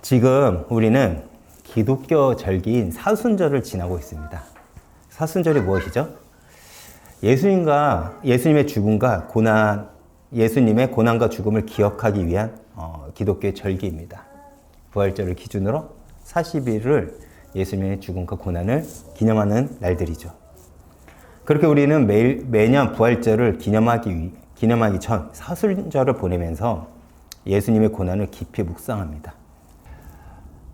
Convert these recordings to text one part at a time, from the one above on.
지금 우리는 기독교 절기인 사순절을 지나고 있습니다. 사순절이 무엇이죠? 예수님의 죽음과 고난, 예수님의 고난과 죽음을 기억하기 위한 기독교의 절기입니다. 부활절을 기준으로 40일을 예수님의 죽음과 고난을 기념하는 날들이죠. 그렇게 우리는 매년 부활절을 기념하기 전 사순절을 보내면서 예수님의 고난을 깊이 묵상합니다.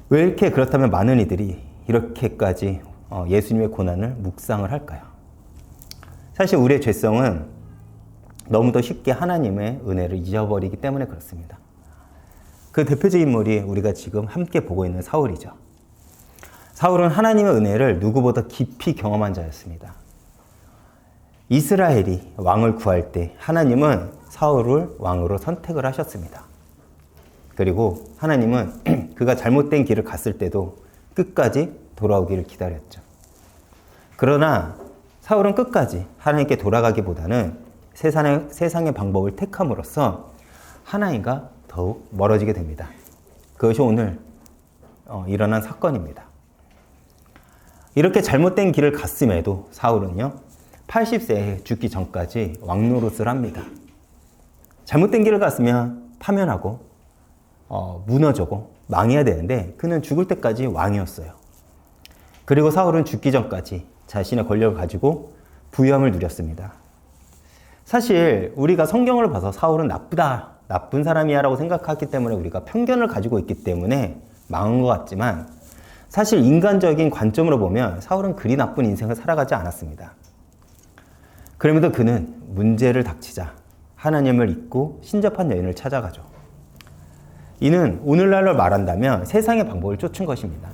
왜 이렇게 그렇다면 많은 이들이 이렇게까지 예수님의 고난을 묵상을 할까요? 사실 우리의 죄성은 너무도 쉽게 하나님의 은혜를 잊어버리기 때문에 그렇습니다. 그 대표적인 인물이 우리가 지금 함께 보고 있는 사울이죠. 사울은 하나님의 은혜를 누구보다 깊이 경험한 자였습니다. 이스라엘이 왕을 구할 때 하나님은 사울을 왕으로 선택을 하셨습니다. 그리고 하나님은 그가 잘못된 길을 갔을 때도 끝까지 돌아오기를 기다렸죠. 그러나 사울은 끝까지 하나님께 돌아가기보다는 세상의 방법을 택함으로써 하나님과 더욱 멀어지게 됩니다. 그것이 오늘 일어난 사건입니다. 이렇게 잘못된 길을 갔음에도 사울은요, 80세에 죽기 전까지 왕 노릇을 합니다. 잘못된 길을 갔으면 파면하고 무너지고 망해야 되는데 그는 죽을 때까지 왕이었어요. 그리고 사울은 죽기 전까지 자신의 권력을 가지고 부유함을 누렸습니다. 사실 우리가 성경을 봐서 사울은 나쁘다, 나쁜 사람이야 라고 생각하기 때문에 우리가 편견을 가지고 있기 때문에 망한 것 같지만 사실 인간적인 관점으로 보면 사울은 그리 나쁜 인생을 살아가지 않았습니다. 그럼에도 그는 문제를 닥치자 하나님을 잊고 신접한 여인을 찾아가죠. 이는 오늘날로 말한다면 세상의 방법을 쫓은 것입니다.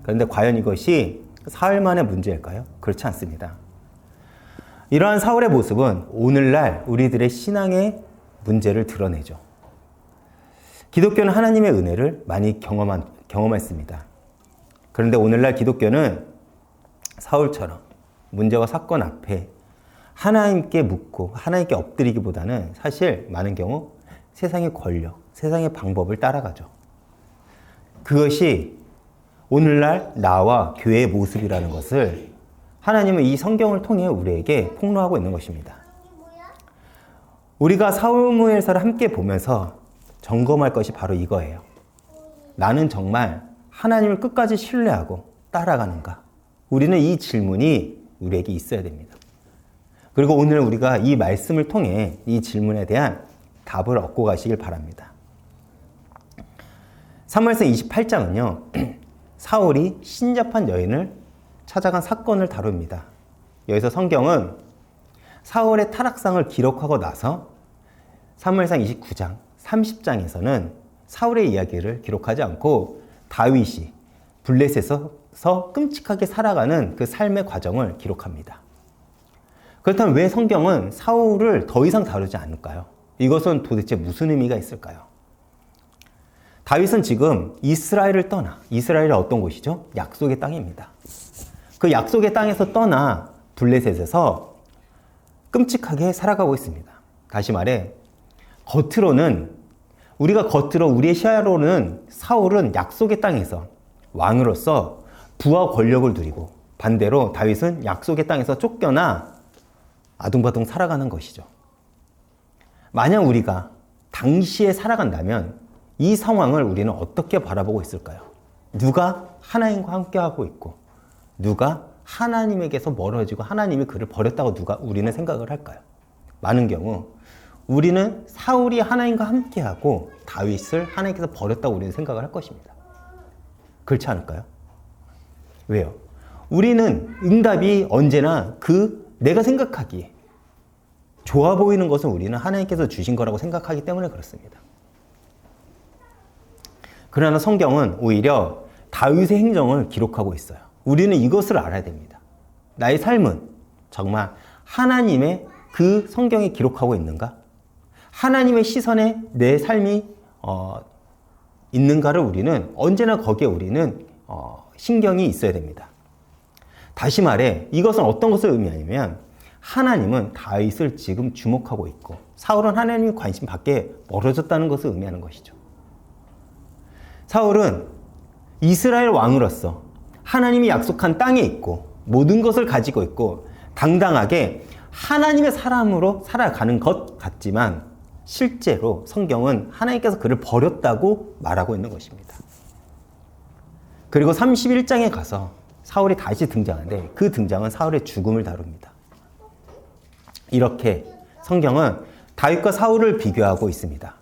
그런데 과연 이것이 사흘만의 문제일까요? 그렇지 않습니다. 이러한 사울의 모습은 오늘날 우리들의 신앙의 문제를 드러내죠. 기독교는 하나님의 은혜를 많이 경험했습니다. 그런데 오늘날 기독교는 사울처럼 문제와 사건 앞에 하나님께 묻고 하나님께 엎드리기보다는 사실 많은 경우 세상의 권력, 세상의 방법을 따라가죠. 그것이 오늘날 나와 교회의 모습이라는 것을 하나님은 이 성경을 통해 우리에게 폭로하고 있는 것입니다. 우리가 사무엘서를 함께 보면서 점검할 것이 바로 이거예요. 나는 정말 하나님을 끝까지 신뢰하고 따라가는가? 우리는 이 질문이 우리에게 있어야 됩니다. 그리고 오늘 우리가 이 말씀을 통해 이 질문에 대한 답을 얻고 가시길 바랍니다. 사무엘상 28장은요. 사울이 신접한 여인을 찾아간 사건을 다룹니다. 여기서 성경은 사울의 타락상을 기록하고 나서 사무엘상 29장, 30장에서는 사울의 이야기를 기록하지 않고 다윗이 블레셋에서 끔찍하게 살아가는 그 삶의 과정을 기록합니다. 그렇다면 왜 성경은 사울을 더 이상 다루지 않을까요? 이것은 도대체 무슨 의미가 있을까요? 다윗은 지금 이스라엘을 떠나, 이스라엘이 어떤 곳이죠? 약속의 땅입니다. 그 약속의 땅에서 떠나 블레셋에서 끔찍하게 살아가고 있습니다. 다시 말해, 우리의 시야로는 사울은 약속의 땅에서 왕으로서 부와 권력을 누리고 반대로 다윗은 약속의 땅에서 쫓겨나 아둥바둥 살아가는 것이죠. 만약 우리가 당시에 살아간다면 이 상황을 우리는 어떻게 바라보고 있을까요? 누가 하나님과 함께하고 있고 누가 하나님에게서 멀어지고 하나님이 그를 버렸다고 우리는 생각을 할까요? 많은 경우 우리는 사울이 하나님과 함께하고 다윗을 하나님께서 버렸다고 우리는 생각을 할 것입니다. 그렇지 않을까요? 왜요? 우리는 응답이 언제나 내가 생각하기에 좋아 보이는 것은 우리는 하나님께서 주신 거라고 생각하기 때문에 그렇습니다. 그러나 성경은 오히려 다윗의 행정을 기록하고 있어요. 우리는 이것을 알아야 됩니다. 나의 삶은 정말 하나님의 그 성경에 기록하고 있는가? 하나님의 시선에 내 삶이 있는가를 우리는 언제나 거기에 우리는 신경이 있어야 됩니다. 다시 말해 이것은 어떤 것을 의미하냐면 하나님은 다윗을 지금 주목하고 있고 사울은 하나님의 관심 밖에 멀어졌다는 것을 의미하는 것이죠. 사울은 이스라엘 왕으로서 하나님이 약속한 땅에 있고 모든 것을 가지고 있고 당당하게 하나님의 사람으로 살아가는 것 같지만 실제로 성경은 하나님께서 그를 버렸다고 말하고 있는 것입니다. 그리고 31장에 가서 사울이 다시 등장하는데 그 등장은 사울의 죽음을 다룹니다. 이렇게 성경은 다윗과 사울을 비교하고 있습니다.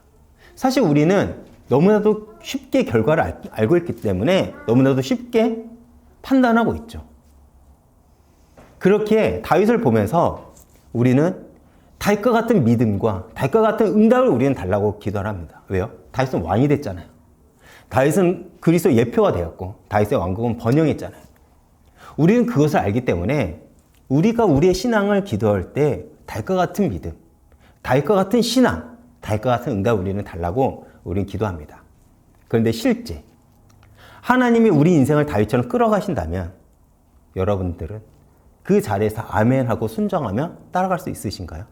사실 우리는 너무나도 쉽게 결과를 알고 있기 때문에 너무나도 쉽게 판단하고 있죠. 그렇게 다윗을 보면서 우리는 다윗과 같은 믿음과 다윗과 같은 응답을 우리는 달라고 기도를 합니다. 왜요? 다윗은 왕이 됐잖아요. 다윗은 그리스도의 예표가 되었고 다윗의 왕국은 번영했잖아요. 우리는 그것을 알기 때문에 우리가 우리의 신앙을 기도할 때 다윗과 같은 믿음, 다윗과 같은 신앙, 다윗과 같은 응답을 우리는 달라고 우리는 기도합니다. 그런데 실제 하나님이 우리 인생을 다윗처럼 끌어가신다면 여러분들은 그 자리에서 아멘하고 순종하며 따라갈 수 있으신가요?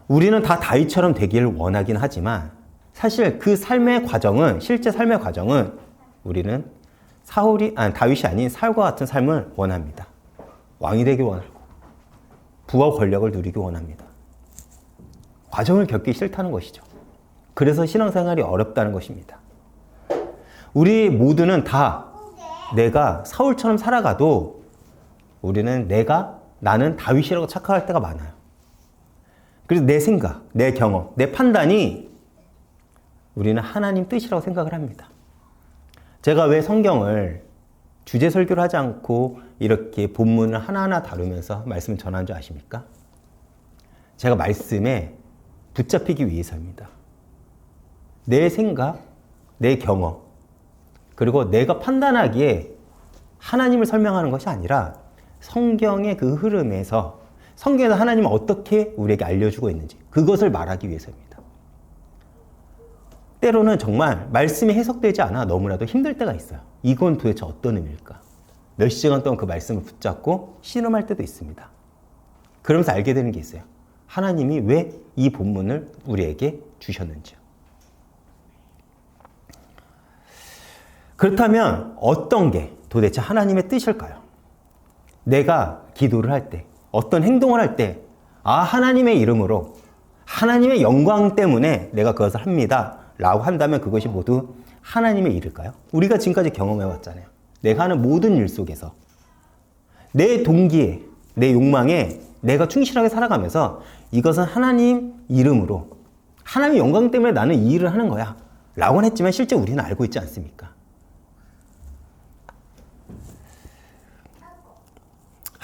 우리는 다 다윗처럼 되기를 원하긴 하지만 사실 그 삶의 과정은 실제 삶의 과정은 우리는 다윗이 아닌 사울과 같은 삶을 원합니다. 왕이 되기 원하고 부와 권력을 누리기 원합니다. 과정을 겪기 싫다는 것이죠. 그래서 신앙생활이 어렵다는 것입니다. 우리 모두는 다 내가 사울처럼 살아가도 우리는 나는 다윗이라고 착각할 때가 많아요. 그래서 내 생각, 내 경험, 내 판단이 우리는 하나님 뜻이라고 생각을 합니다. 제가 왜 성경을 주제 설교를 하지 않고 이렇게 본문을 하나하나 다루면서 말씀을 전하는 줄 아십니까? 제가 말씀에 붙잡히기 위해서입니다. 내 생각, 내 경험, 그리고 내가 판단하기에 하나님을 설명하는 것이 아니라 성경의 그 흐름에서 성경에서 하나님은 어떻게 우리에게 알려주고 있는지 그것을 말하기 위해서입니다. 때로는 정말 말씀이 해석되지 않아 너무나도 힘들 때가 있어요. 이건 도대체 어떤 의미일까? 몇 시간 동안 그 말씀을 붙잡고 씨름할 때도 있습니다. 그러면서 알게 되는 게 있어요. 하나님이 왜 이 본문을 우리에게 주셨는지요. 그렇다면 어떤 게 도대체 하나님의 뜻일까요? 내가 기도를 할 때, 어떤 행동을 할 때, 하나님의 이름으로, 하나님의 영광 때문에 내가 그것을 합니다. 라고 한다면 그것이 모두 하나님의 일일까요? 우리가 지금까지 경험해 왔잖아요. 내가 하는 모든 일 속에서 내 동기에, 내 욕망에 내가 충실하게 살아가면서 이것은 하나님 이름으로, 하나님의 영광 때문에 나는 이 일을 하는 거야. 라고는 했지만 실제 우리는 알고 있지 않습니까?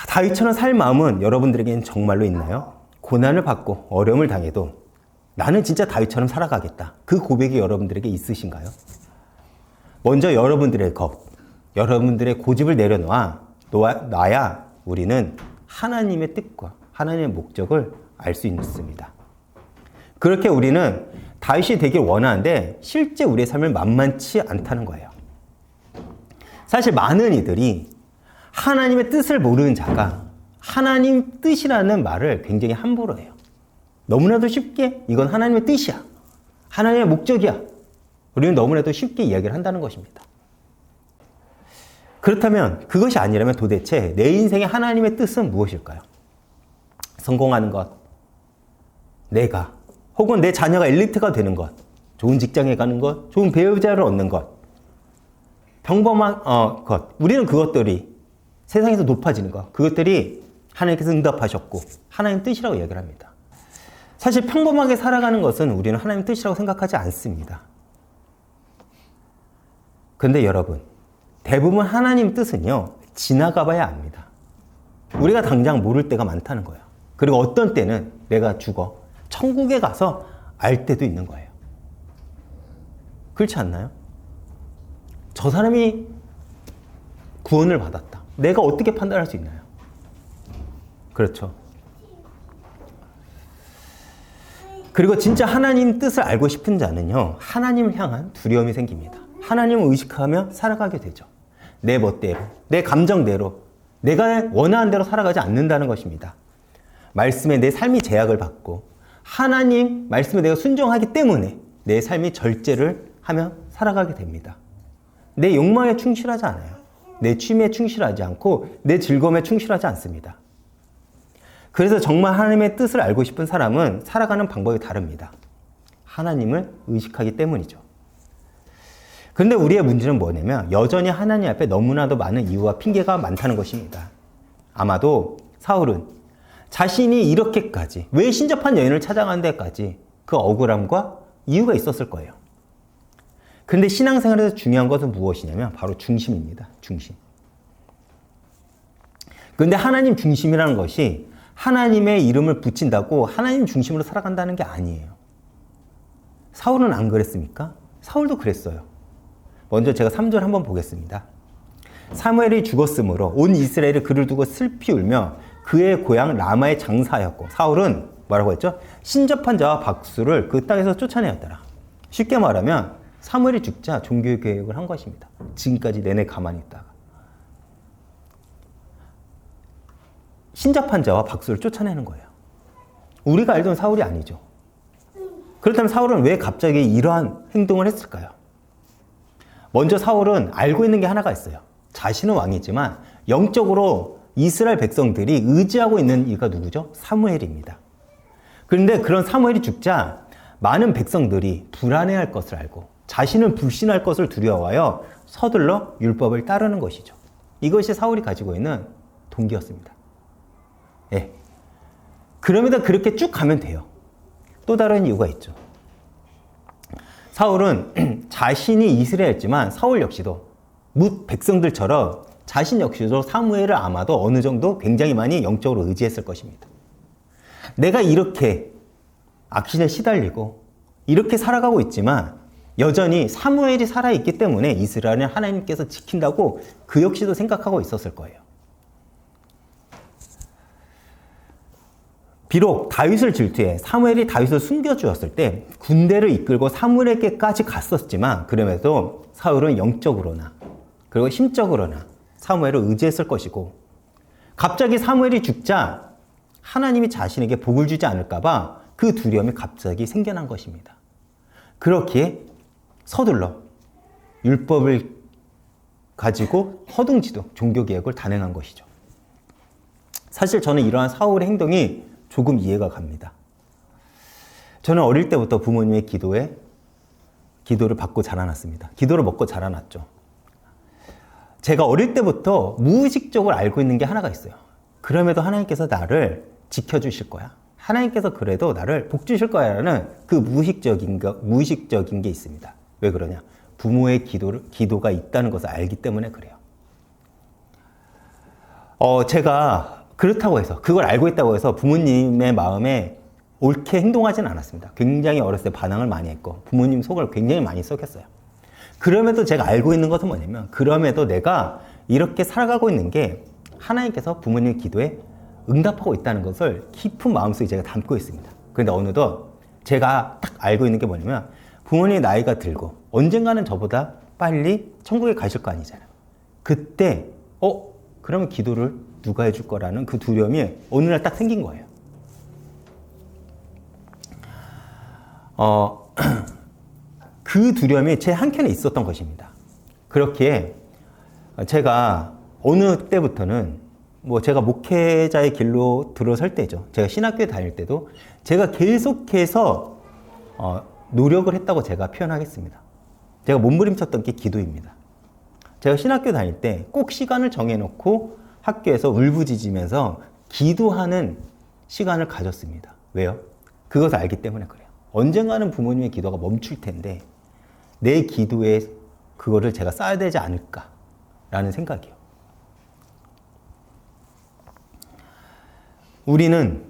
다윗처럼 살 마음은 여러분들에게는 정말로 있나요? 고난을 받고 어려움을 당해도 나는 진짜 다윗처럼 살아가겠다. 그 고백이 여러분들에게 있으신가요? 먼저 여러분들의 여러분들의 고집을 내려놔야 우리는 하나님의 뜻과 하나님의 목적을 알 수 있습니다. 그렇게 우리는 다윗이 되길 원하는데 실제 우리의 삶은 만만치 않다는 거예요. 사실 많은 이들이 하나님의 뜻을 모르는 자가 하나님 뜻이라는 말을 굉장히 함부로 해요. 너무나도 쉽게 이건 하나님의 뜻이야. 하나님의 목적이야. 우리는 너무나도 쉽게 이야기를 한다는 것입니다. 그렇다면 그것이 아니라면 도대체 내 인생의 하나님의 뜻은 무엇일까요? 성공하는 것, 내가, 혹은 내 자녀가 엘리트가 되는 것, 좋은 직장에 가는 것, 좋은 배우자를 얻는 것, 평범한 것. 우리는 그것들이 세상에서 높아지는 것, 그것들이 하나님께서 응답하셨고 하나님 뜻이라고 이야기를 합니다. 사실 평범하게 살아가는 것은 우리는 하나님 뜻이라고 생각하지 않습니다. 그런데 여러분, 대부분 하나님 뜻은요, 지나가 봐야 압니다. 우리가 당장 모를 때가 많다는 거예요. 그리고 어떤 때는 내가 죽어 천국에 가서 알 때도 있는 거예요. 그렇지 않나요? 저 사람이 구원을 받았다. 내가 어떻게 판단할 수 있나요? 그렇죠. 그리고 진짜 하나님 뜻을 알고 싶은 자는요, 하나님을 향한 두려움이 생깁니다. 하나님을 의식하며 살아가게 되죠. 내 멋대로, 내 감정대로, 내가 원하는 대로 살아가지 않는다는 것입니다. 말씀에 내 삶이 제약을 받고 하나님 말씀에 내가 순종하기 때문에 내 삶이 절제를 하며 살아가게 됩니다. 내 욕망에 충실하지 않아요. 내 취미에 충실하지 않고 내 즐거움에 충실하지 않습니다. 그래서 정말 하나님의 뜻을 알고 싶은 사람은 살아가는 방법이 다릅니다. 하나님을 의식하기 때문이죠. 그런데 우리의 문제는 뭐냐면 여전히 하나님 앞에 너무나도 많은 이유와 핑계가 많다는 것입니다. 아마도 사울은 자신이 이렇게까지 왜 신접한 여인을 찾아간 데까지 그 억울함과 이유가 있었을 거예요. 그런데 신앙생활에서 중요한 것은 무엇이냐면 바로 중심입니다. 중심. 그런데 하나님 중심이라는 것이 하나님의 이름을 붙인다고 하나님 중심으로 살아간다는 게 아니에요. 사울은 안 그랬습니까? 사울도 그랬어요. 먼저 제가 3절 한번 보겠습니다. 사무엘이 죽었으므로 온 이스라엘이 그를 두고 슬피 울며 그의 고향 라마에 장사하였고 사울은 뭐라고 했죠? 신접한 자와 박수를 그 땅에서 쫓아내었더라. 쉽게 말하면 사무엘이 죽자 종교 개혁을 한 것입니다. 지금까지 내내 가만히 있다가 신접한 자와 박수를 쫓아내는 거예요. 우리가 알던 사울이 아니죠. 그렇다면 사울은 왜 갑자기 이러한 행동을 했을까요? 먼저 사울은 알고 있는 게 하나가 있어요. 자신은 왕이지만 영적으로 이스라엘 백성들이 의지하고 있는 이가 누구죠? 사무엘입니다. 그런데 그런 사무엘이 죽자 많은 백성들이 불안해할 것을 알고 자신은 불신할 것을 두려워하여 서둘러 율법을 따르는 것이죠. 이것이 사울이 가지고 있는 동기였습니다. 예. 그럼에도 그렇게 쭉 가면 돼요. 또 다른 이유가 있죠. 사울은 자신이 이스라엘이었지만 사울 역시도 뭇 백성들처럼 자신 역시도 사무엘을 아마도 어느 정도 굉장히 많이 영적으로 의지했을 것입니다. 내가 이렇게 악신에 시달리고 이렇게 살아가고 있지만 여전히 사무엘이 살아있기 때문에 이스라엘은 하나님께서 지킨다고 그 역시도 생각하고 있었을 거예요. 비록 다윗을 질투해 사무엘이 다윗을 숨겨주었을 때 군대를 이끌고 사무엘에게까지 갔었지만 그럼에도 사울은 영적으로나 그리고 심적으로나 사무엘을 의지했을 것이고 갑자기 사무엘이 죽자 하나님이 자신에게 복을 주지 않을까 봐 그 두려움이 갑자기 생겨난 것입니다. 그렇기에 서둘러 율법을 가지고 허둥지둥 종교개혁을 단행한 것이죠. 사실 저는 이러한 사울의 행동이 조금 이해가 갑니다. 저는 어릴 때부터 부모님의 기도를 받고 자라났습니다. 기도를 먹고 자라났죠. 제가 어릴 때부터 무의식적으로 알고 있는 게 하나가 있어요. 그럼에도 하나님께서 나를 지켜주실 거야. 하나님께서 그래도 나를 복 주실 거야 라는 그 무의식적인 게 있습니다. 왜 그러냐? 부모의 기도가 있다는 것을 알기 때문에 그래요. 제가 그렇다고 해서 그걸 알고 있다고 해서 부모님의 마음에 옳게 행동하지는 않았습니다. 굉장히 어렸을 때 반항을 많이 했고 부모님 속을 굉장히 많이 썩였어요. 그럼에도 제가 알고 있는 것은 뭐냐면 그럼에도 내가 이렇게 살아가고 있는 게 하나님께서 부모님 기도에 응답하고 있다는 것을 깊은 마음속에 제가 담고 있습니다. 그런데 어느덧 제가 딱 알고 있는 게 뭐냐면 부모님 나이가 들고 언젠가는 저보다 빨리 천국에 가실 거 아니잖아요. 그때 그러면 기도를 누가 해줄 거라는 그 두려움이 어느 날 딱 생긴 거예요. 그 두려움이 제 한켠에 있었던 것입니다. 그렇기에 제가 어느 때부터는 제가 목회자의 길로 들어설 때죠. 제가 신학교에 다닐 때도 제가 계속해서 노력을 했다고 제가 표현하겠습니다. 제가 몸부림쳤던 게 기도입니다. 제가 신학교 다닐 때 꼭 시간을 정해놓고 학교에서 울부짖으면서 기도하는 시간을 가졌습니다. 왜요? 그것을 알기 때문에 그래요. 언젠가는 부모님의 기도가 멈출 텐데 내 기도에 그거를 제가 쌓아야 되지 않을까라는 생각이요. 우리는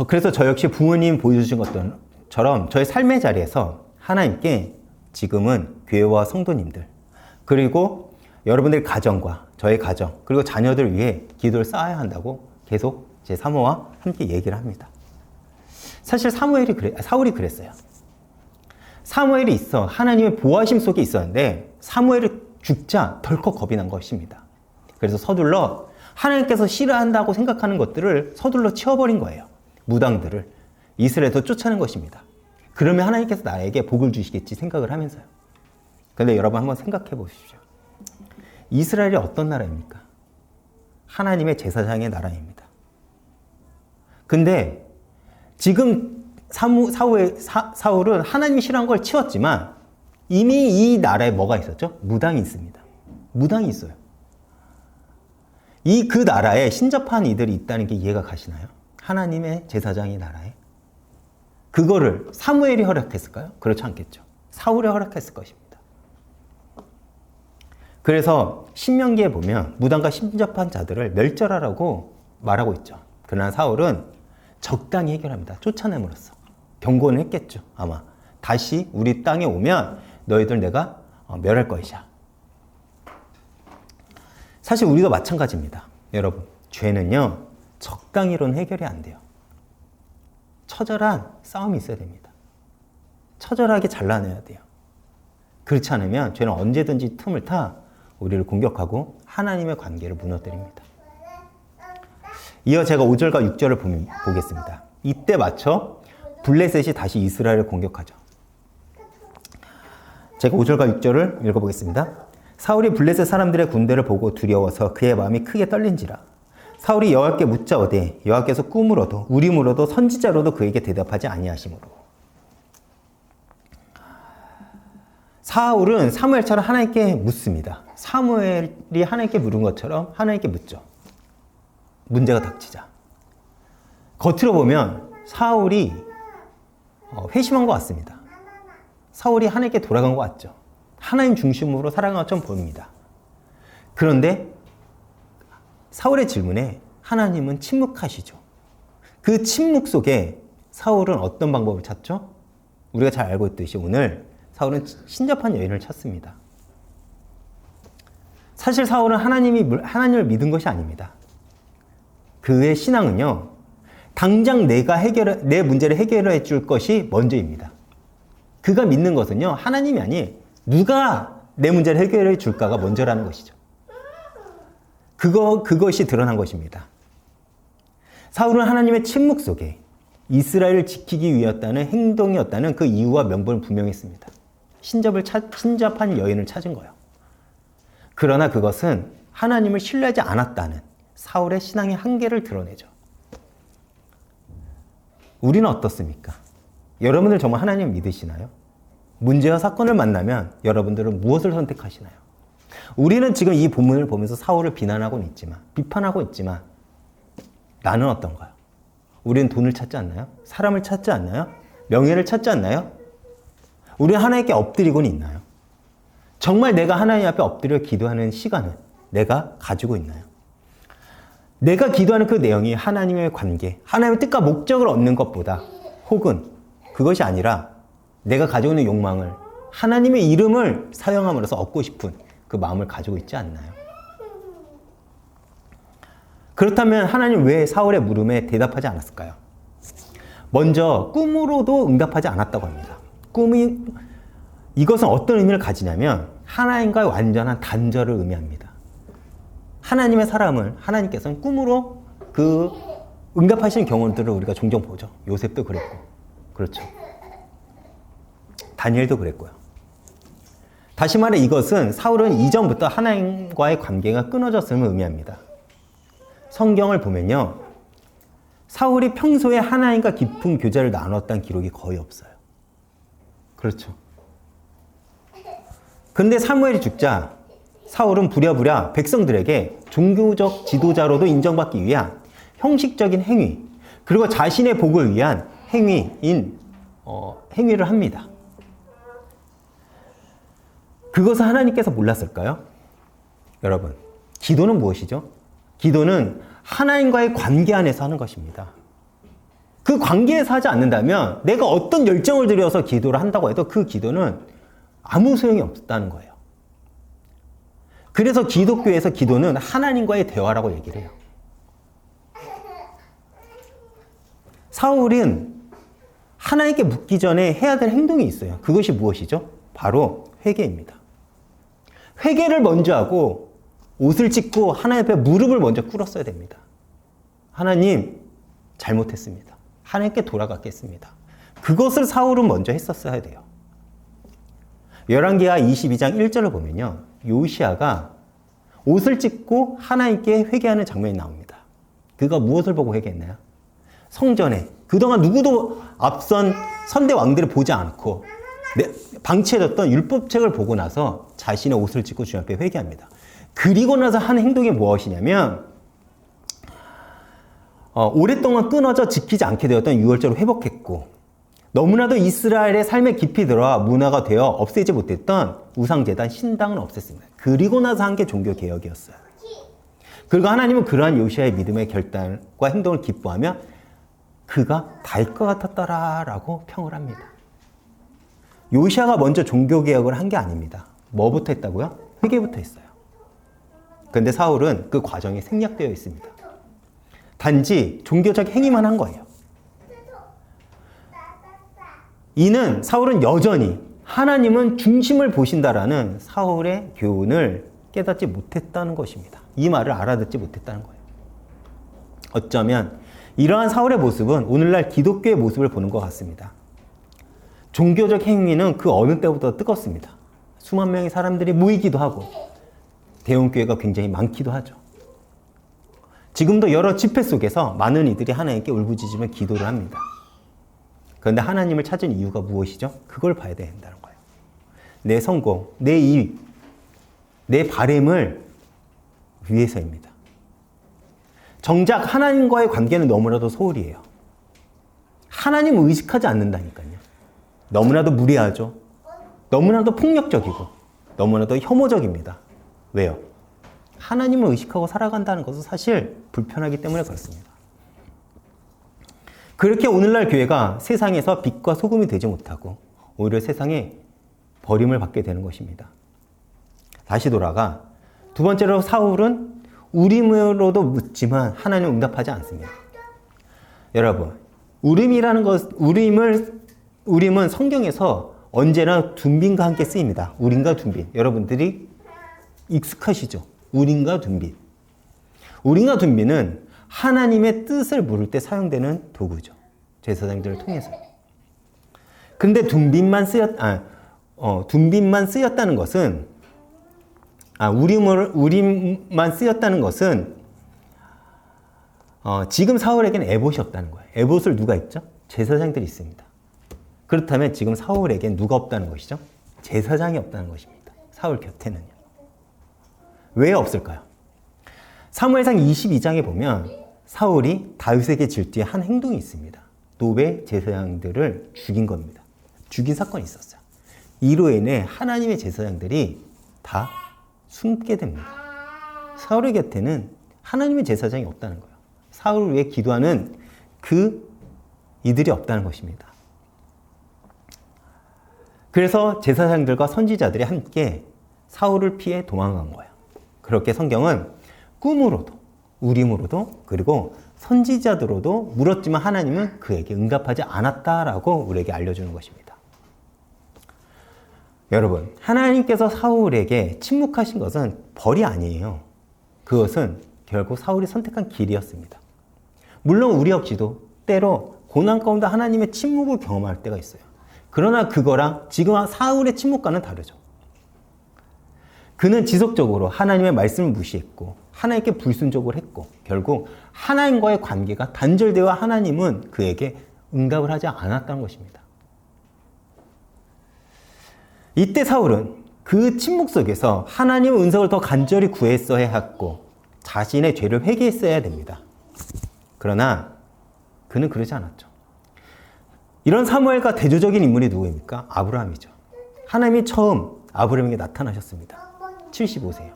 그래서 저 역시 부모님 보여주신 것처럼 저의 삶의 자리에서 하나님께 지금은 교회와 성도님들 그리고 여러분들의 가정과 저의 가정 그리고 자녀들 위해 기도를 쌓아야 한다고 계속 제 사모와 함께 얘기를 합니다. 사실 사울이 그랬어요. 사무엘이 있어 하나님의 보호하심 속에 있었는데 사무엘이 죽자 덜컥 겁이 난 것입니다. 그래서 서둘러 하나님께서 싫어한다고 생각하는 것들을 서둘러 치워버린 거예요. 무당들을 이스라엘에서 쫓아낸 것입니다. 그러면 하나님께서 나에게 복을 주시겠지 생각을 하면서요. 근데 여러분 한번 생각해 보십시오. 이스라엘이 어떤 나라입니까? 하나님의 제사장의 나라입니다. 근데 지금 사울은 하나님이 싫어한 걸 치웠지만 이미 이 나라에 뭐가 있었죠? 무당이 있습니다. 무당이 있어요. 그 나라에 신접한 이들이 있다는 게 이해가 가시나요? 하나님의 제사장의 나라에. 그거를 사무엘이 허락했을까요? 그렇지 않겠죠. 사울이 허락했을 것입니다. 그래서 신명기에 보면 무당과 신접한 자들을 멸절하라고 말하고 있죠. 그러나 사울은 적당히 해결합니다. 쫓아냄으로써. 경고는 했겠죠. 아마. 다시 우리 땅에 오면 너희들 내가 멸할 것이야. 사실 우리도 마찬가지입니다. 여러분, 죄는요, 적당히로는 해결이 안 돼요. 처절한 싸움이 있어야 됩니다. 처절하게 잘라내야 돼요. 그렇지 않으면 죄는 언제든지 틈을 타 우리를 공격하고 하나님의 관계를 무너뜨립니다. 이어 제가 5절과 6절을 보겠습니다. 이때 맞춰 블레셋이 다시 이스라엘을 공격하죠. 제가 5절과 6절을 읽어보겠습니다. 사울이 블레셋 사람들의 군대를 보고 두려워서 그의 마음이 크게 떨린지라. 사울이 여호와께 묻자오되 여호와께서 꿈으로도 우림으로도 선지자로도 그에게 대답하지 아니하시므로. 사울은 사무엘처럼 하나님께 묻습니다. 사무엘이 하나님께 물은 것처럼 하나님께 묻죠. 문제가 닥치자. 겉으로 보면 사울이 회심한 것 같습니다. 사울이 하나님께 돌아간 것 같죠. 하나님 중심으로 살아간 것처럼 보입니다. 그런데 사울의 질문에 하나님은 침묵하시죠. 그 침묵 속에 사울은 어떤 방법을 찾죠? 우리가 잘 알고 있듯이 오늘 사울은 신접한 여인을 찾습니다. 사실 사울은 하나님을 믿은 것이 아닙니다. 그의 신앙은요, 당장 내 문제를 해결해 줄 것이 먼저입니다. 그가 믿는 것은요, 하나님이 아닌 누가 내 문제를 해결해 줄까가 먼저라는 것이죠. 그것이 드러난 것입니다. 사울은 하나님의 침묵 속에 이스라엘을 지키기 위했다는 행동이었다는 그 이유와 명분을 분명했습니다. 신접한 여인을 찾은 거예요. 그러나 그것은 하나님을 신뢰하지 않았다는 사울의 신앙의 한계를 드러내죠. 우리는 어떻습니까? 여러분들 정말 하나님을 믿으시나요? 문제와 사건을 만나면 여러분들은 무엇을 선택하시나요? 우리는 지금 이 본문을 보면서 사울을 비판하고 있지만 나는 어떤가요? 우리는 돈을 찾지 않나요? 사람을 찾지 않나요? 명예를 찾지 않나요? 우리는 하나님께 엎드리고는 있나요? 정말 내가 하나님 앞에 엎드려 기도하는 시간은 내가 가지고 있나요? 내가 기도하는 그 내용이 하나님의 관계, 하나님의 뜻과 목적을 얻는 것보다 혹은 그것이 아니라 내가 가지고 있는 욕망을 하나님의 이름을 사용함으로써 얻고 싶은 그 마음을 가지고 있지 않나요? 그렇다면 하나님 왜 사울의 물음에 대답하지 않았을까요? 먼저 꿈으로도 응답하지 않았다고 합니다. 이것은 어떤 의미를 가지냐면 하나님과의 완전한 단절을 의미합니다. 하나님의 사람을 하나님께서는 꿈으로 응답하시는 경우들을 우리가 종종 보죠. 요셉도 그랬고, 그렇죠. 다니엘도 그랬고요. 다시 말해 이것은 사울은 이전부터 하나님과의 관계가 끊어졌음을 의미합니다. 성경을 보면요, 사울이 평소에 하나님과 깊은 교제를 나눴다는 기록이 거의 없어요. 그렇죠. 근데 사무엘이 죽자 사울은 부랴부랴 백성들에게 종교적 지도자로도 인정받기 위한 형식적인 행위, 그리고 자신의 복을 위한 행위를 합니다. 그것을 하나님께서 몰랐을까요? 여러분, 기도는 무엇이죠? 기도는 하나님과의 관계 안에서 하는 것입니다. 그 관계에서 하지 않는다면 내가 어떤 열정을 들여서 기도를 한다고 해도 그 기도는 아무 소용이 없다는 거예요. 그래서 기독교에서 기도는 하나님과의 대화라고 얘기를 해요. 사울은 하나님께 묻기 전에 해야 될 행동이 있어요. 그것이 무엇이죠? 바로 회개입니다. 회개를 먼저 하고 옷을 찢고 하나님 앞에 무릎을 먼저 꿇었어야 됩니다. 하나님, 잘못했습니다. 하나님께 돌아가겠습니다. 그것을 사울은 먼저 했었어야 돼요. 열왕기하 22장 1절을 보면요. 요시야가 옷을 찢고 하나님께 회개하는 장면이 나옵니다. 그가 무엇을 보고 회개했나요? 성전에 그동안 누구도 앞선 선대 왕들을 보지 않고 방치해뒀던 율법책을 보고 나서 자신의 옷을 찢고 주님 앞에 회개합니다. 그리고 나서 한 행동이 무엇이냐면 오랫동안 끊어져 지키지 않게 되었던 유월절을 회복했고 너무나도 이스라엘의 삶에 깊이 들어와 문화가 되어 없애지 못했던 우상제단 신당을 없앴습니다. 그리고 나서 한 게 종교개혁이었어요. 그리고 하나님은 그러한 요시야의 믿음의 결단과 행동을 기뻐하며 그가 달 것 같았더라라고 평을 합니다. 요시야가 먼저 종교개혁을 한 게 아닙니다. 뭐부터 했다고요? 회개부터 했어요. 그런데 사울은 그 과정이 생략되어 있습니다. 단지 종교적 행위만 한 거예요. 이는 사울은 여전히 하나님은 중심을 보신다라는 사울의 교훈을 깨닫지 못했다는 것입니다. 이 말을 알아듣지 못했다는 거예요. 어쩌면 이러한 사울의 모습은 오늘날 기독교의 모습을 보는 것 같습니다. 종교적 행위는 그 어느 때보다 뜨겁습니다. 수만 명의 사람들이 모이기도 하고 대형교회가 굉장히 많기도 하죠. 지금도 여러 집회 속에서 많은 이들이 하나님께 울부짖으며 기도를 합니다. 그런데 하나님을 찾은 이유가 무엇이죠? 그걸 봐야 된다는 거예요. 내 성공, 내 이익, 내 바램을 위해서입니다. 정작 하나님과의 관계는 너무나도 소홀이에요. 하나님을 의식하지 않는다니까요. 너무나도 무례하죠. 너무나도 폭력적이고 너무나도 혐오적입니다. 왜요? 하나님을 의식하고 살아간다는 것은 사실 불편하기 때문에 그렇습니다. 그렇게 오늘날 교회가 세상에서 빛과 소금이 되지 못하고 오히려 세상에 버림을 받게 되는 것입니다. 다시 돌아가 두 번째로 사울은 우림으로도 묻지만 하나님은 응답하지 않습니다. 여러분, 우림은 성경에서 언제나 둠빈과 함께 쓰입니다. 우림과 둠빈. 여러분들이 익숙하시죠? 우림과 둠빈. 우림과 둠빈은 하나님의 뜻을 물을 때 사용되는 도구죠. 제사장들을 통해서. 근데 둠빈만 쓰였다는 것은 우림만 쓰였다는 것은 지금 사울에게는 에봇이 없다는 거예요. 에봇을 누가 있죠? 제사장들이 있습니다. 그렇다면 지금 사울에겐 누가 없다는 것이죠? 제사장이 없다는 것입니다. 사울 곁에는요. 왜 없을까요? 사무엘상 22장에 보면 사울이 다윗에게 질투해 한 행동이 있습니다. 노베 제사장들을 죽인 겁니다. 죽인 사건이 있었어요. 이로 인해 하나님의 제사장들이 다 숨게 됩니다. 사울의 곁에는 하나님의 제사장이 없다는 거예요. 사울을 위해 기도하는 이들이 없다는 것입니다. 그래서 제사장들과 선지자들이 함께 사울을 피해 도망간 거예요. 그렇게 성경은 꿈으로도 우림으로도 그리고 선지자들로도 물었지만 하나님은 그에게 응답하지 않았다라고 우리에게 알려주는 것입니다. 여러분, 하나님께서 사울에게 침묵하신 것은 벌이 아니에요. 그것은 결국 사울이 선택한 길이었습니다. 물론 우리 역시도 때로 고난 가운데 하나님의 침묵을 경험할 때가 있어요. 그러나 그거랑 지금 사울의 침묵과는 다르죠. 그는 지속적으로 하나님의 말씀을 무시했고 하나님께 불순종을 했고 결국 하나님과의 관계가 단절되어 하나님은 그에게 응답을 하지 않았다는 것입니다. 이때 사울은 그 침묵 속에서 하나님의 은석을 더 간절히 구했어야 했고 자신의 죄를 회개했어야 됩니다. 그러나 그는 그러지 않았죠. 이런 사무엘과 대조적인 인물이 누구입니까? 아브라함이죠. 하나님이 처음 아브라함에게 나타나셨습니다. 75세요.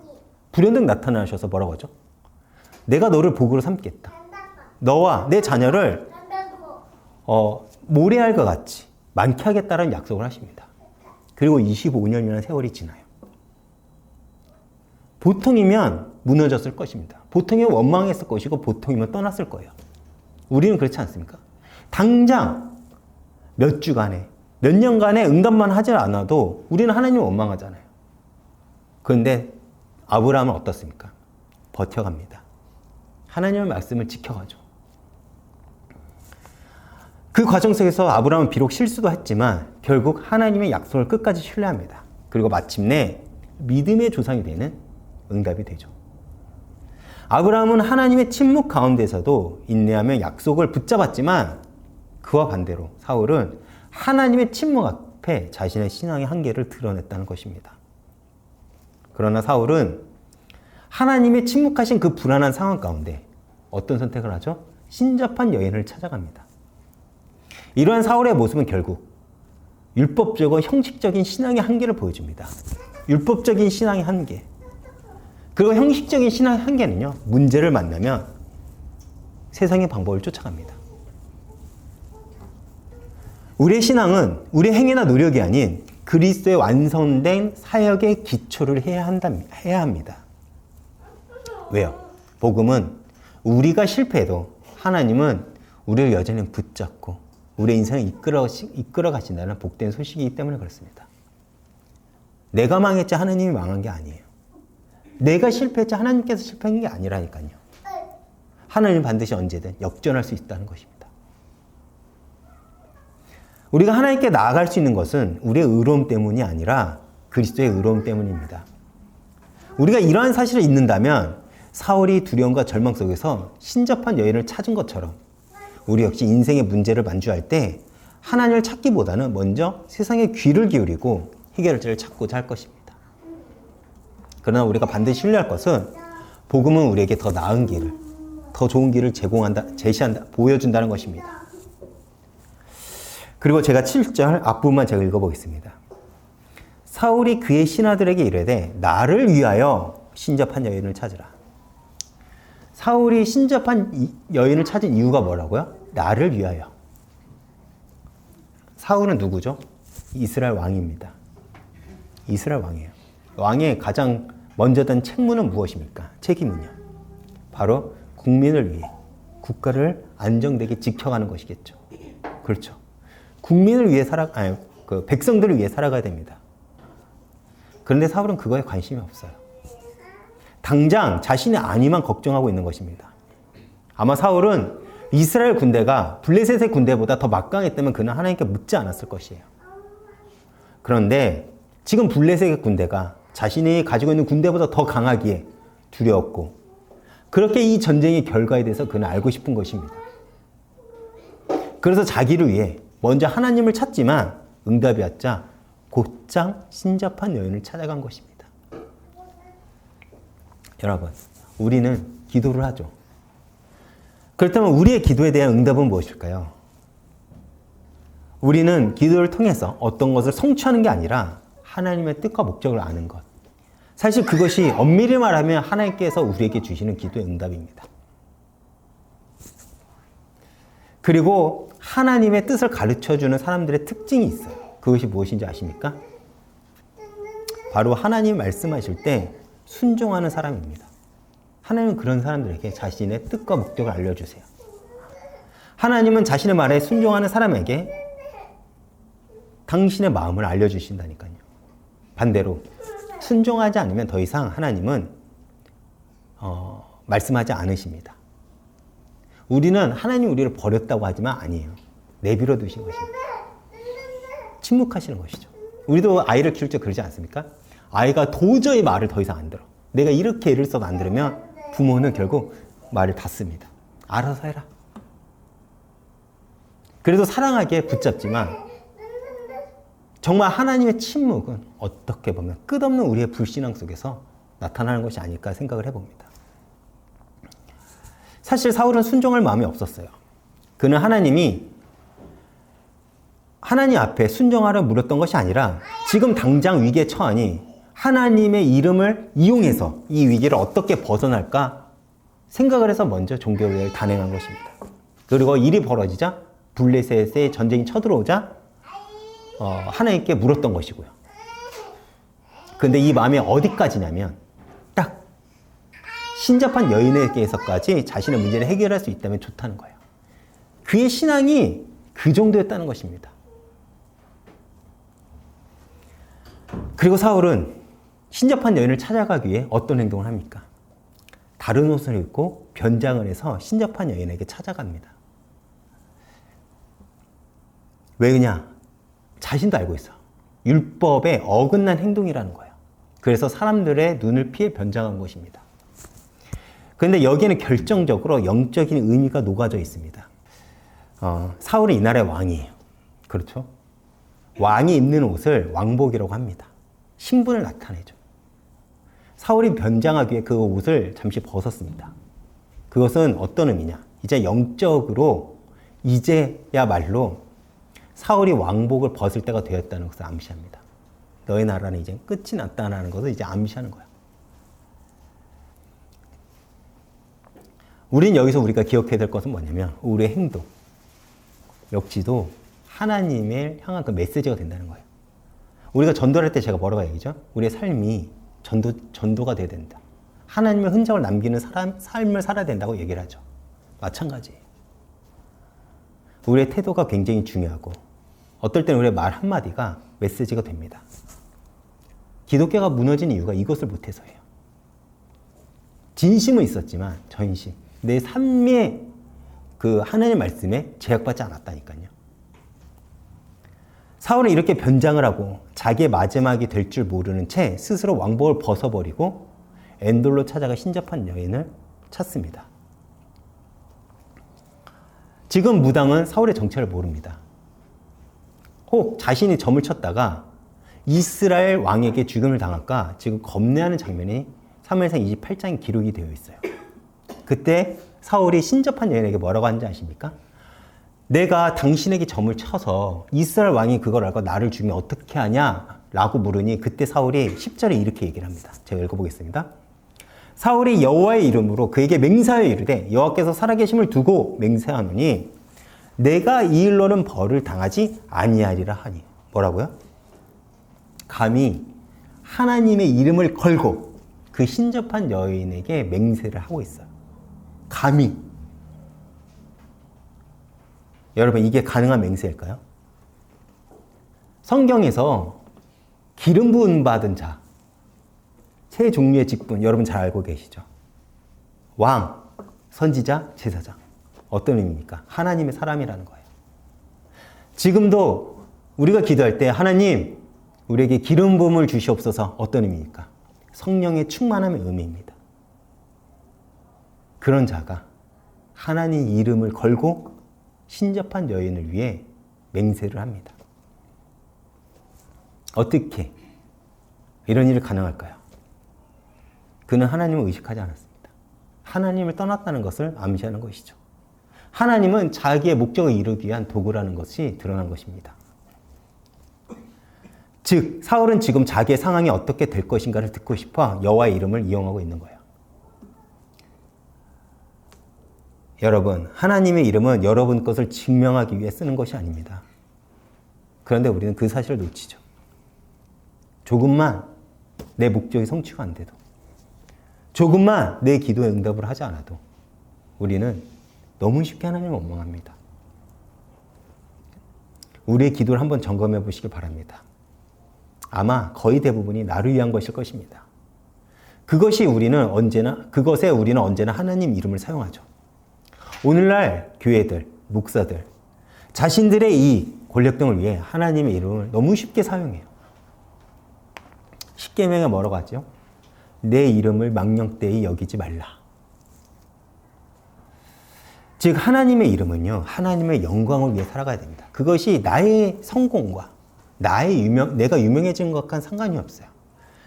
불현듯 나타나셔서 뭐라고 하죠? 내가 너를 복으로 삼겠다. 너와 내 자녀를 모래알과 같이 많게 하겠다는 약속을 하십니다. 그리고 25년이라는 세월이 지나요. 보통이면 무너졌을 것입니다. 보통이면 원망했을 것이고 보통이면 떠났을 거예요. 우리는 그렇지 않습니까? 당장 몇 주간에 몇 년간에 응답만 하지 않아도 우리는 하나님을 원망하잖아요. 그런데 아브라함은 어떻습니까? 버텨갑니다. 하나님의 말씀을 지켜가죠. 그 과정 속에서 아브라함은 비록 실수도 했지만 결국 하나님의 약속을 끝까지 신뢰합니다. 그리고 마침내 믿음의 조상이 되는 응답이 되죠. 아브라함은 하나님의 침묵 가운데서도 인내하며 약속을 붙잡았지만 그와 반대로 사울은 하나님의 침묵 앞에 자신의 신앙의 한계를 드러냈다는 것입니다. 그러나 사울은 하나님의 침묵하신 그 불안한 상황 가운데 어떤 선택을 하죠? 신접한 여인을 찾아갑니다. 이러한 사울의 모습은 결국 율법적이고 형식적인 신앙의 한계를 보여줍니다. 율법적인 신앙의 한계. 그리고 형식적인 신앙의 한계는요, 문제를 만나면 세상의 방법을 쫓아갑니다. 우리의 신앙은 우리의 행위나 노력이 아닌 그리스도의 완성된 사역의 기초를 해야 합니다. 왜요? 복음은 우리가 실패해도 하나님은 우리를 여전히 붙잡고 우리의 인생을 이끌어 가신다는 복된 소식이기 때문에 그렇습니다. 내가 망했지 하나님이 망한 게 아니에요. 내가 실패했지 하나님께서 실패한 게 아니라니까요. 하나님은 반드시 언제든 역전할 수 있다는 것입니다. 우리가 하나님께 나아갈 수 있는 것은 우리의 의로움 때문이 아니라 그리스도의 의로움 때문입니다. 우리가 이러한 사실을 잊는다면 사울이 두려움과 절망 속에서 신접한 여인을 찾은 것처럼 우리 역시 인생의 문제를 만주할 때 하나님을 찾기보다는 먼저 세상에 귀를 기울이고 해결책을 찾고자 할 것입니다. 그러나 우리가 반드시 신뢰할 것은 복음은 우리에게 더 나은 길을, 더 좋은 길을 제시한다, 보여준다는 것입니다. 그리고 제가 7절 앞부분만 제가 읽어보겠습니다. 사울이 그의 신하들에게 이르되 나를 위하여 신접한 여인을 찾으라. 사울이 신접한 여인을 찾은 이유가 뭐라고요? 나를 위하여. 사울은 누구죠? 이스라엘 왕입니다. 이스라엘 왕이에요. 왕의 가장 먼저 든 책무는 무엇입니까? 책임은요. 바로 국민을 위해 국가를 안정되게 지켜가는 것이겠죠. 그렇죠. 국민을 위해 백성들을 위해 살아가야 됩니다. 그런데 사울은 그거에 관심이 없어요. 당장 자신의 안위만 걱정하고 있는 것입니다. 아마 사울은 이스라엘 군대가 블레셋의 군대보다 더 막강했다면 그는 하나님께 묻지 않았을 것이에요. 그런데 지금 블레셋의 군대가 자신이 가지고 있는 군대보다 더 강하기에 두려웠고 그렇게 이 전쟁의 결과에 대해서 그는 알고 싶은 것입니다. 그래서 자기를 위해 먼저 하나님을 찾지만 응답이 왔자 곧장 신접한 여인을 찾아간 것입니다. 여러분, 우리는 기도를 하죠. 그렇다면 우리의 기도에 대한 응답은 무엇일까요? 우리는 기도를 통해서 어떤 것을 성취하는 게 아니라 하나님의 뜻과 목적을 아는 것. 사실 그것이 엄밀히 말하면 하나님께서 우리에게 주시는 기도의 응답입니다. 그리고 하나님의 뜻을 가르쳐주는 사람들의 특징이 있어요. 그것이 무엇인지 아십니까? 바로 하나님이 말씀하실 때 순종하는 사람입니다. 하나님은 그런 사람들에게 자신의 뜻과 목적을 알려주세요. 하나님은 자신의 말에 순종하는 사람에게 당신의 마음을 알려주신다니까요. 반대로 순종하지 않으면 더 이상 하나님은 말씀하지 않으십니다. 우리는 하나님 우리를 버렸다고 하지만 아니에요. 내버려 두신 것입니다. 침묵하시는 것이죠. 우리도 아이를 키울 때 그러지 않습니까? 아이가 도저히 말을 더 이상 안 들어. 내가 이렇게 애를 써도 안 들으면 부모는 결국 말을 닫습니다. 알아서 해라. 그래도 사랑하게 붙잡지만 정말 하나님의 침묵은 어떻게 보면 끝없는 우리의 불신앙 속에서 나타나는 것이 아닐까 생각을 해봅니다. 사실 사울은 순종할 마음이 없었어요. 그는 하나님 앞에 순종하라 물었던 것이 아니라 지금 당장 위기에 처하니 하나님의 이름을 이용해서 이 위기를 어떻게 벗어날까 생각을 해서 먼저 종교개혁을 단행한 것입니다. 그리고 일이 벌어지자 블레셋의 전쟁이 쳐들어오자 하나님께 물었던 것이고요. 그런데 이 마음이 어디까지냐면 딱 신접한 여인에게서까지 자신의 문제를 해결할 수 있다면 좋다는 거예요. 그의 신앙이 그 정도였다는 것입니다. 그리고 사울은 신접한 여인을 찾아가기 위해 어떤 행동을 합니까? 다른 옷을 입고 변장을 해서 신접한 여인에게 찾아갑니다. 왜냐? 자신도 알고 있어. 율법에 어긋난 행동이라는 거예요. 그래서 사람들의 눈을 피해 변장한 것입니다. 그런데 여기에는 결정적으로 영적인 의미가 녹아져 있습니다. 사울은 이 나라의 왕이에요. 그렇죠? 왕이 입는 옷을 왕복이라고 합니다. 신분을 나타내죠. 사울이 변장하기 위해 그 옷을 잠시 벗었습니다. 그것은 어떤 의미냐? 이제 영적으로 이제야말로 사울이 왕복을 벗을 때가 되었다는 것을 암시합니다. 너의 나라는 이제 끝이 났다는 것을 이제 암시하는 거야. 우린 여기서 우리가 기억해야 될 것은 뭐냐면 우리의 행동 역시도 하나님을 향한 그 메시지가 된다는 거예요. 우리가 전도할 때 제가 뭐라고 얘기죠? 우리의 삶이 전도가 돼야 된다. 하나님의 흔적을 남기는 삶을 살아야 된다고 얘기를 하죠. 마찬가지예요. 우리의 태도가 굉장히 중요하고 어떨 때는 우리의 말 한마디가 메시지가 됩니다. 기독교가 무너진 이유가 이것을 못해서예요. 진심은 있었지만 전심, 내 삶의 그 하나님의 말씀에 제약받지 않았다니까요. 사울은 이렇게 변장을 하고 자기의 마지막이 될 줄 모르는 채 스스로 왕복을 벗어버리고 엔돌로 찾아가 신접한 여인을 찾습니다. 지금 무당은 사울의 정체를 모릅니다. 혹 자신이 점을 쳤다가 이스라엘 왕에게 죽임을 당할까 지금 겁내하는 장면이 사무엘상 28장에 기록이 되어 있어요. 그때 사울이 신접한 여인에게 뭐라고 하는지 아십니까? 내가 당신에게 점을 쳐서 이스라엘 왕이 그걸 알고 나를 죽이면 어떻게 하냐? 라고 물으니 그때 사울이 10절에 이렇게 얘기를 합니다. 제가 읽어보겠습니다. 사울이 여호와의 이름으로 그에게 맹세하여 이르되 여호와께서 살아계심을 두고 맹세하노니 내가 이 일로는 벌을 당하지 아니하리라 하니. 뭐라고요? 감히 하나님의 이름을 걸고 그 신접한 여인에게 맹세를 하고 있어요. 감히. 여러분, 이게 가능한 맹세일까요? 성경에서 기름 부음 받은 자, 세 종류의 직분, 여러분 잘 알고 계시죠? 왕, 선지자, 제사장. 어떤 의미입니까? 하나님의 사람이라는 거예요. 지금도 우리가 기도할 때 하나님, 우리에게 기름 부음을 주시옵소서. 어떤 의미입니까? 성령의 충만함의 의미입니다. 그런 자가 하나님 이름을 걸고 신접한 여인을 위해 맹세를 합니다. 어떻게 이런 일이 가능할까요? 그는 하나님을 의식하지 않았습니다. 하나님을 떠났다는 것을 암시하는 것이죠. 하나님은 자기의 목적을 이루기 위한 도구라는 것이 드러난 것입니다. 즉, 사울은 지금 자기의 상황이 어떻게 될 것인가를 듣고 싶어 여호와의 이름을 이용하고 있는 거예요. 여러분, 하나님의 이름은 여러분 것을 증명하기 위해 쓰는 것이 아닙니다. 그런데 우리는 그 사실을 놓치죠. 조금만 내 목적이 성취가 안 돼도, 조금만 내 기도에 응답을 하지 않아도 우리는 너무 쉽게 하나님을 원망합니다. 우리의 기도를 한번 점검해 보시기 바랍니다. 아마 거의 대부분이 나를 위한 것일 것입니다. 그것에 우리는 언제나 하나님 이름을 사용하죠. 오늘날 교회들, 목사들, 자신들의 이 권력등을 위해 하나님의 이름을 너무 쉽게 사용해요. 십계명에 뭐라고 하죠? 내 이름을 망령되이 여기지 말라. 즉, 하나님의 이름은요, 하나님의 영광을 위해 살아가야 됩니다. 그것이 나의 성공과 내가 유명해지는 것과 상관이 없어요.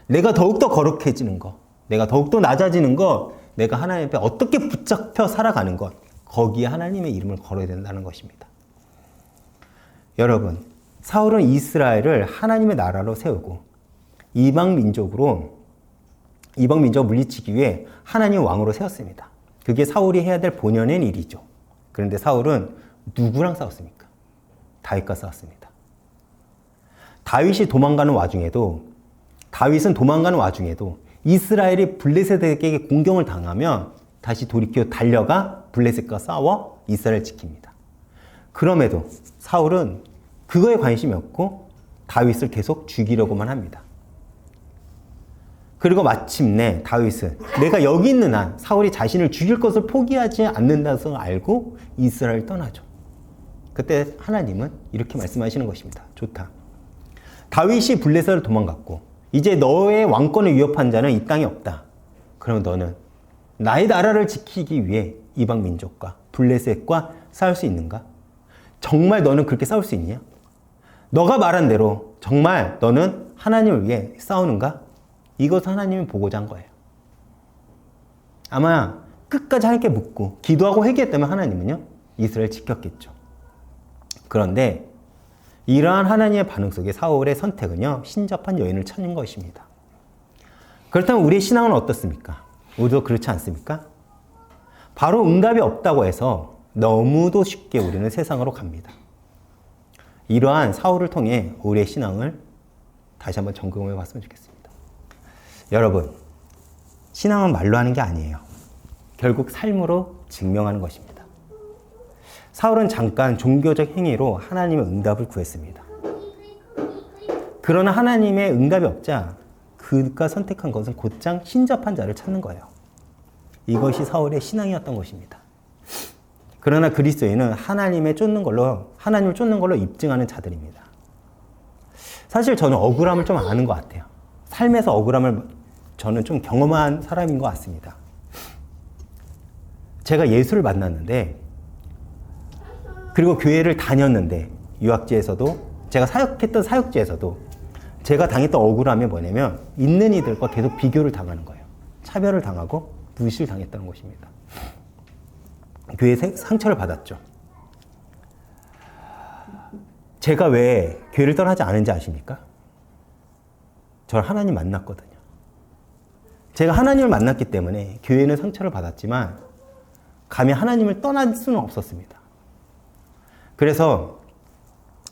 내가 더욱더 거룩해지는 것, 내가 더욱더 낮아지는 것, 내가 하나님 앞에 어떻게 붙잡혀 살아가는 것, 거기에 하나님의 이름을 걸어야 된다는 것입니다. 여러분, 사울은 이스라엘을 하나님의 나라로 세우고 이방 민족을 물리치기 위해 하나님 왕으로 세웠습니다. 그게 사울이 해야 될 본연의 일이죠. 그런데 사울은 누구랑 싸웠습니까? 다윗과 싸웠습니다. 다윗은 도망가는 와중에도 이스라엘이 블레셋에게 공격을 당하면 다시 돌이켜 달려가 블레셋과 싸워 이스라엘을 지킵니다. 그럼에도 사울은 그거에 관심이 없고 다윗을 계속 죽이려고만 합니다. 그리고 마침내 다윗은 내가 여기 있는 한 사울이 자신을 죽일 것을 포기하지 않는다는 것을 알고 이스라엘을 떠나죠. 그때 하나님은 이렇게 말씀하시는 것입니다. 좋다. 다윗이 블레셋을 도망갔고 이제 너의 왕권을 위협한 자는 이 땅에 없다. 그러면 너는 나의 나라를 지키기 위해 이방 민족과 블레셋과 싸울 수 있는가? 정말 너는 그렇게 싸울 수 있냐? 너가 말한 대로 정말 너는 하나님을 위해 싸우는가? 이것을 하나님이 보고자 한 거예요. 아마 끝까지 하나님께 묻고 기도하고 회개했다면 하나님은요, 이스라엘 지켰겠죠. 그런데 이러한 하나님의 반응 속에 사울의 선택은요, 신접한 여인을 찾는 것입니다. 그렇다면 우리의 신앙은 어떻습니까? 모두 그렇지 않습니까? 바로 응답이 없다고 해서 너무도 쉽게 우리는 세상으로 갑니다. 이러한 사울을 통해 우리의 신앙을 다시 한번 점검해 봤으면 좋겠습니다. 여러분, 신앙은 말로 하는 게 아니에요. 결국 삶으로 증명하는 것입니다. 사울은 잠깐 종교적 행위로 하나님의 응답을 구했습니다. 그러나 하나님의 응답이 없자 그가 선택한 것은 곧장 신접한 자를 찾는 거예요. 이것이 사울의 신앙이었던 것입니다. 그러나 그리스도인은 하나님을 쫓는 걸로 입증하는 자들입니다. 사실 저는 억울함을 좀 아는 것 같아요. 삶에서 억울함을 저는 좀 경험한 사람인 것 같습니다. 제가 예수를 만났는데, 그리고 교회를 다녔는데, 유학지에서도, 제가 사역했던 사역지에서도 제가 당했던 억울함이 뭐냐면 있는 이들과 계속 비교를 당하는 거예요. 차별을 당하고 무시를 당했다는 것입니다. 교회에 상처를 받았죠. 제가 왜 교회를 떠나지 않은지 아십니까? 저를 하나님 만났거든요. 제가 하나님을 만났기 때문에 교회는 상처를 받았지만 감히 하나님을 떠날 수는 없었습니다. 그래서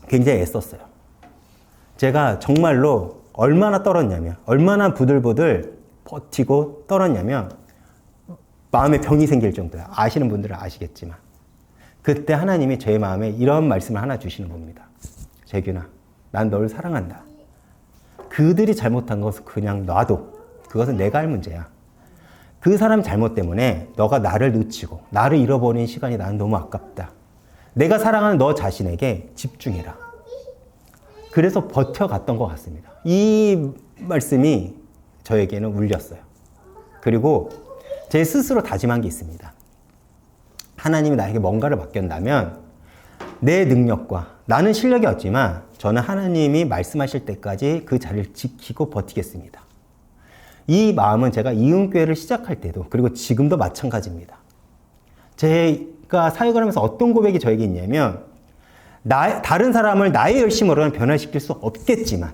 굉장히 애썼어요. 제가 정말로 얼마나 떨었냐면, 얼마나 부들부들 버티고 떨었냐면 마음에 병이 생길 정도야. 아시는 분들은 아시겠지만 그때 하나님이 제 마음에 이런 말씀을 하나 주시는 겁니다. 재균아, 난 너를 사랑한다. 그들이 잘못한 것은 그냥 놔둬. 그것은 내가 할 문제야. 그 사람 잘못 때문에 너가 나를 놓치고 나를 잃어버리는 시간이 나는 너무 아깝다. 내가 사랑하는 너 자신에게 집중해라. 그래서 버텨갔던 것 같습니다. 이 말씀이 저에게는 울렸어요. 그리고 제 스스로 다짐한 게 있습니다. 하나님이 나에게 뭔가를 맡겼다면 내 능력과 나는 실력이 없지만 저는 하나님이 말씀하실 때까지 그 자리를 지키고 버티겠습니다. 이 마음은 제가 이음교회를 시작할 때도 그리고 지금도 마찬가지입니다. 제가 사역을 하면서 어떤 고백이 저에게 있냐면 다른 사람을 나의 열심으로는 변화시킬 수 없겠지만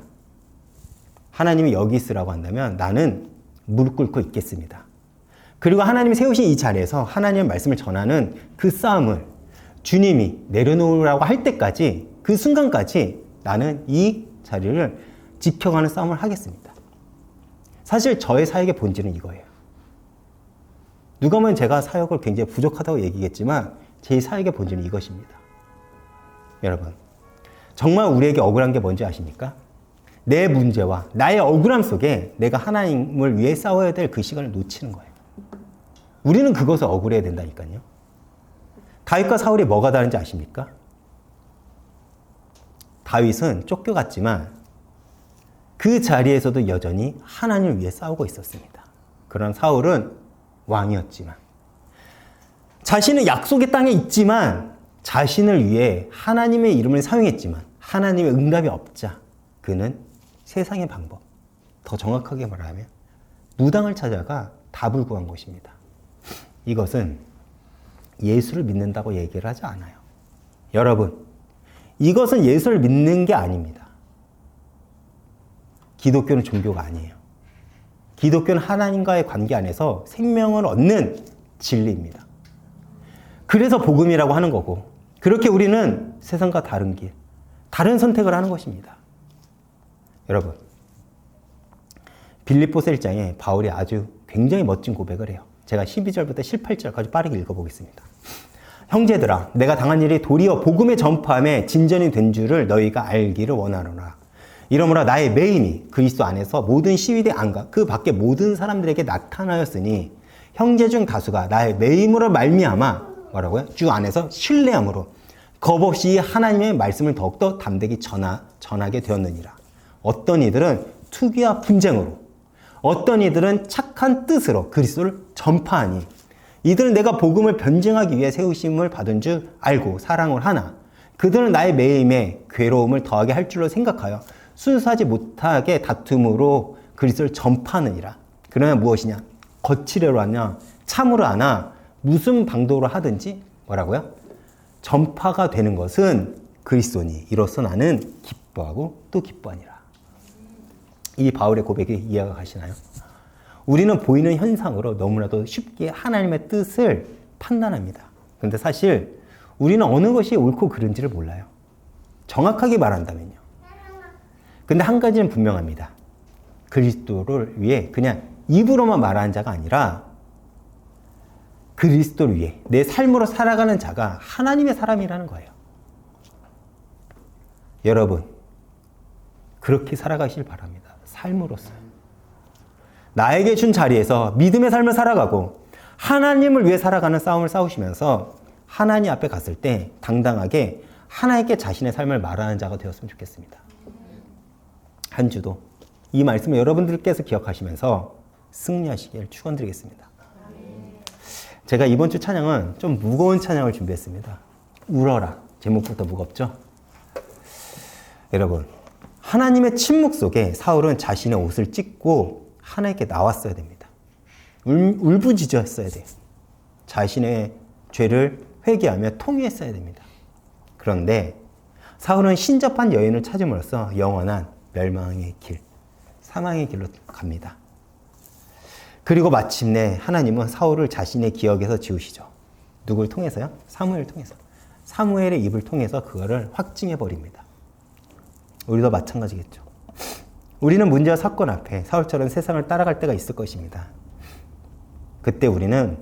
하나님이 여기 있으라고 한다면 나는 무릎 꿇고 있겠습니다. 그리고 하나님이 세우신 이 자리에서 하나님의 말씀을 전하는 그 싸움을 주님이 내려놓으라고 할 때까지, 그 순간까지 나는 이 자리를 지켜가는 싸움을 하겠습니다. 사실 저의 사역의 본질은 이거예요. 누가 보면 제가 사역을 굉장히 부족하다고 얘기겠지만 제 사역의 본질은 이것입니다. 여러분, 정말 우리에게 억울한 게 뭔지 아십니까? 내 문제와 나의 억울함 속에 내가 하나님을 위해 싸워야 될 그 시간을 놓치는 거예요. 우리는 그것을 억울해야 된다니까요. 다윗과 사울이 뭐가 다른지 아십니까? 다윗은 쫓겨갔지만 그 자리에서도 여전히 하나님을 위해 싸우고 있었습니다. 그런 사울은 왕이었지만, 자신은 약속의 땅에 있지만 자신을 위해 하나님의 이름을 사용했지만 하나님의 응답이 없자 그는 세상의 방법, 더 정확하게 말하면 무당을 찾아가 답을 구한 것입니다. 이것은 예수를 믿는다고 얘기를 하지 않아요. 여러분, 이것은 예수를 믿는 게 아닙니다. 기독교는 종교가 아니에요. 기독교는 하나님과의 관계 안에서 생명을 얻는 진리입니다. 그래서 복음이라고 하는 거고, 그렇게 우리는 세상과 다른 길, 다른 선택을 하는 것입니다. 여러분, 빌립보서 1장에 바울이 아주 굉장히 멋진 고백을 해요. 제가 12절부터 18절까지 빠르게 읽어보겠습니다. 형제들아, 내가 당한 일이 도리어 복음의 전파함에 진전이 된 줄을 너희가 알기를 원하노라. 이러므로 나의 매임이 그리스도 안에서 모든 시위대 안과 그 밖에 모든 사람들에게 나타나였으니 형제 중 다수가 나의 매임으로 말미암아 뭐라고요? 주 안에서 신뢰함으로 겁없이 하나님의 말씀을 더욱더 담대히 전하게 되었느니라. 어떤 이들은 투기와 분쟁으로, 어떤 이들은 착한 뜻으로 그리스도를 전파하니 이들은 내가 복음을 변증하기 위해 세우심을 받은 줄 알고 사랑을 하나 그들은 나의 매임에 괴로움을 더하게 할 줄로 생각하여 순수하지 못하게 다툼으로 그리스도를 전파하느니라. 그러나 무엇이냐? 거칠애로 하냐? 참으로 하나? 무슨 방도로 하든지 뭐라고요? 전파가 되는 것은 그리스도니 이로써 나는 기뻐하고 또 기뻐하니라. 이 바울의 고백이 이해가 가시나요? 우리는 보이는 현상으로 너무나도 쉽게 하나님의 뜻을 판단합니다. 그런데 사실 우리는 어느 것이 옳고 그른지를 몰라요. 정확하게 말한다면요. 근데 한 가지는 분명합니다. 그리스도를 위해 그냥 입으로만 말하는 자가 아니라 그리스도를 위해 내 삶으로 살아가는 자가 하나님의 사람이라는 거예요. 여러분, 그렇게 살아가길 바랍니다. 삶으로서요. 나에게 준 자리에서 믿음의 삶을 살아가고 하나님을 위해 살아가는 싸움을 싸우시면서 하나님 앞에 갔을 때 당당하게 하나님께 자신의 삶을 말하는 자가 되었으면 좋겠습니다. 한 주도 이 말씀을 여러분들께서 기억하시면서 승리하시길 축원드리겠습니다. 제가 이번 주 찬양은 좀 무거운 찬양을 준비했습니다. 울어라. 제목부터 무겁죠? 여러분, 하나님의 침묵 속에 사울은 자신의 옷을 찢고 하나님께 나왔어야 됩니다. 울부짖었어야 돼요. 자신의 죄를 회개하며 통회했어야 됩니다. 그런데 사울은 신접한 여인을 찾음으로써 영원한 멸망의 길, 사망의 길로 갑니다. 그리고 마침내 하나님은 사울을 자신의 기억에서 지우시죠. 누굴 통해서요? 사무엘을 통해서. 사무엘의 입을 통해서 그거를 확증해 버립니다. 우리도 마찬가지겠죠. 우리는 문제와 사건 앞에 사울처럼 세상을 따라갈 때가 있을 것입니다. 그때 우리는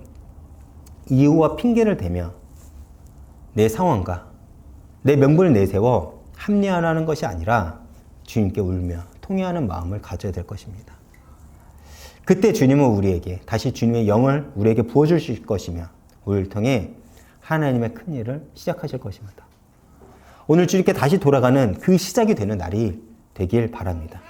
이유와 핑계를 대며 내 상황과 내 명분을 내세워 합리화하는 것이 아니라 주님께 울며 통회하는 마음을 가져야 될 것입니다. 그때 주님은 우리에게 다시 주님의 영을 우리에게 부어주실 것이며 우리를 통해 하나님의 큰 일을 시작하실 것입니다. 오늘 주님께 다시 돌아가는 그 시작이 되는 날이 되길 바랍니다.